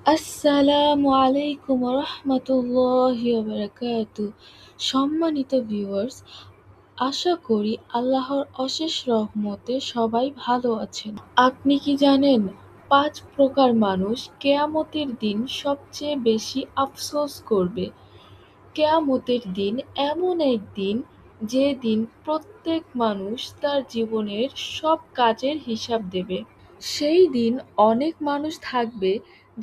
আসসালামু আলাইকুম রহমতুল্লাহি বারাকাতু। সম্মানিত ভিউয়ার্স, আশা করি আল্লাহর অশেষ রহমতে সবাই ভালো আছেন। আপনি কি জানেন, ৫ প্রকার মানুষ কেয়ামতের দিন সবচেয়ে বেশি আফসোস করবে? কেয়ামতের দিন এমন এক দিন, যে দিন প্রত্যেক মানুষ তার জীবনের সব কাজের হিসাব দেবে। সেই দিন অনেক মানুষ থাকবে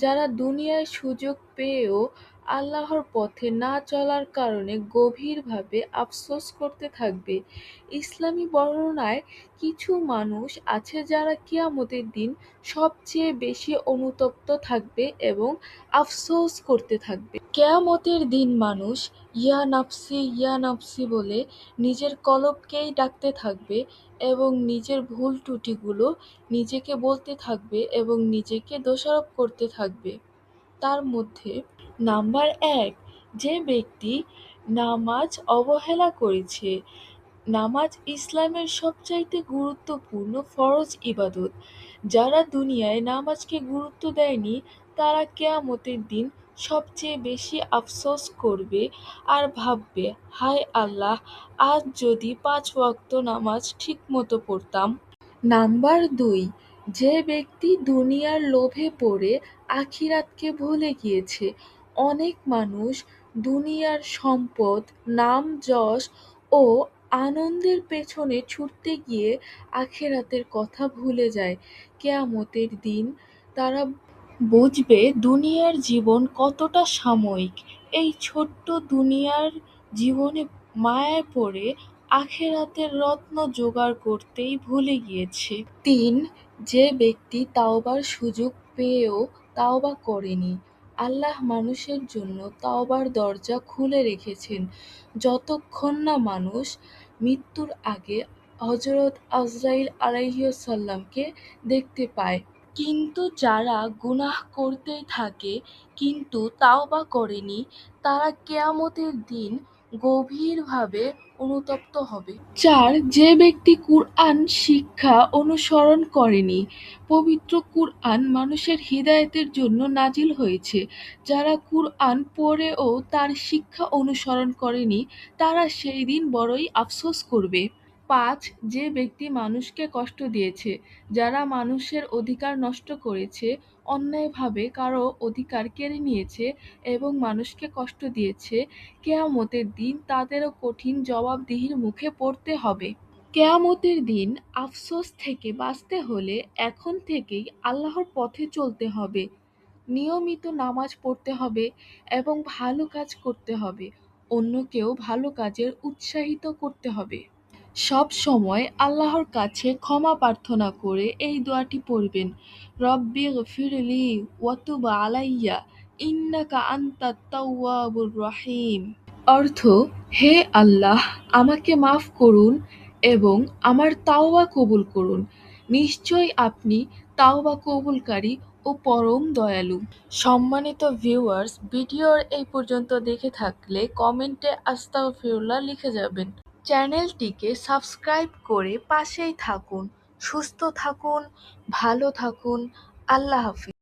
যারা দুনিয়ায় সুযোগ পেয়েও আল্লাহর পথে না চলার কারণে গভীরভাবে আফসোস করতে থাকবে। ইসলামী বর্ণনায় কিছু মানুষ আছে যারা কিয়ামতের দিন সবচেয়ে বেশি অনুতপ্ত থাকবে এবং আফসোস করতে থাকবে। কেয়ামতের দিন মানুষ ইয়া নাফসি ইয়া নাফসি বলে নিজের কলবকেই ডাকতে থাকবে এবং নিজের ভুল ত্রুটিগুলো নিজেকে বলতে থাকবে এবং নিজেকে দোষারোপ করতে থাকবে। তার মধ্যে নাম্বার ১, যে ব্যক্তি নামাজ অবহেলা করেছে। নামাজ ইসলামের সবচাইতে গুরুত্বপূর্ণ ফরজ ইবাদত। যারা দুনিয়ায় নামাজকে গুরুত্ব দেয়নি, তারা কিয়ামতের দিন সবচেয়ে বেশি আফসোস করবে আর ভাববে, হায় আল্লাহ, আজ যদি ৫ ওয়াক্ত নামাজ ঠিকমতো পড়তাম। নাম্বার ২, যে ব্যক্তি দুনিয়ার লোভে পড়ে আখিরাতকে ভুলে গিয়েছে। অনেক মানুষ দুনিয়ার সম্পদ, নাম, যশ ও আনন্দের পেছনে ছুটতে গিয়ে আখিরাতের কথা ভুলে যায়। কিয়ামতের দিন তারা বুঝবে দুনিয়ার জীবন কতটা সাময়িক। এই ছোট্ট দুনিয়ার জীবনে মায়ায় পড়ে আখিরাতের রত্ন জোগাড় করতেই ভুলে গিয়েছে। ৩, যে ব্যক্তি তাওবার সুযোগ পেয়েও তাওবা করেনি। আল্লাহ মানুষের জন্য তাওবার দরজা খুলে রেখেছেন যতক্ষণ না মানুষ মৃত্যুর আগে হযরত আজরাইল আলাইহিসসালামকে দেখতে পায়। কিন্তু যারা গুনাহ করতেই থাকে কিন্তু তাওবা করেনি, তারা কিয়ামতের দিন গভীরভাবে অনুতপ্ত হবে। ৪, যে ব্যক্তি কুরআন শিক্ষা অনুসরণ করেনি। পবিত্র কুরআন মানুষের হিদায়াতের জন্য নাজিল হয়েছে। যারা কুরআন পড়েও তার শিক্ষা অনুসরণ করেনি, তারা সেই দিন বড়ই আফসোস করবে। ৫, যে ব্যক্তি মানুষকে কষ্ট দিয়েছে। যারা মানুষের অধিকার নষ্ট করেছে, অন্যায়ভাবে কারো অধিকার কেড়ে নিয়েছে এবং মানুষকে কষ্ট দিয়েছে, কিয়ামতের দিন তাদেরও কঠিন জবাবদিহির মুখে পড়তে হবে। কিয়ামতের দিন আফসোস থেকে বাঁচতে হলে এখন থেকেই আল্লাহর পথে চলতে হবে, নিয়মিত নামাজ পড়তে হবে এবং ভালো কাজ করতে হবে। অন্যকেও ভালো কাজের উৎসাহিত করতে হবে। সব সময় আল্লাহর কাছে ক্ষমা প্রার্থনা করে এই দোয়াটি পড়বেন, রব্বিগফিরলি ওয়া তুব আলাইয়া ইন্নাকা আনতাত তাওয়াবুর রহিম। অর্থ, হে আল্লাহ, আমাকে মাফ করুন এবং আমার তাওবা কবুল করুন। নিশ্চয়ই আপনি তাওবা কবুলকারী ও পরম দয়ালু। সম্মানিত ভিউয়ার্স, ভিডিওর এই পর্যন্ত দেখে থাকলে কমেন্টে আস্তাগফিরুল্লাহ লিখে যাবেন। চ্যানেলটিকে সাবস্ক্রাইব করে পাশেই থাকুন। সুস্থ থাকুন, ভালো থাকুন। আল্লাহ হাফেজ।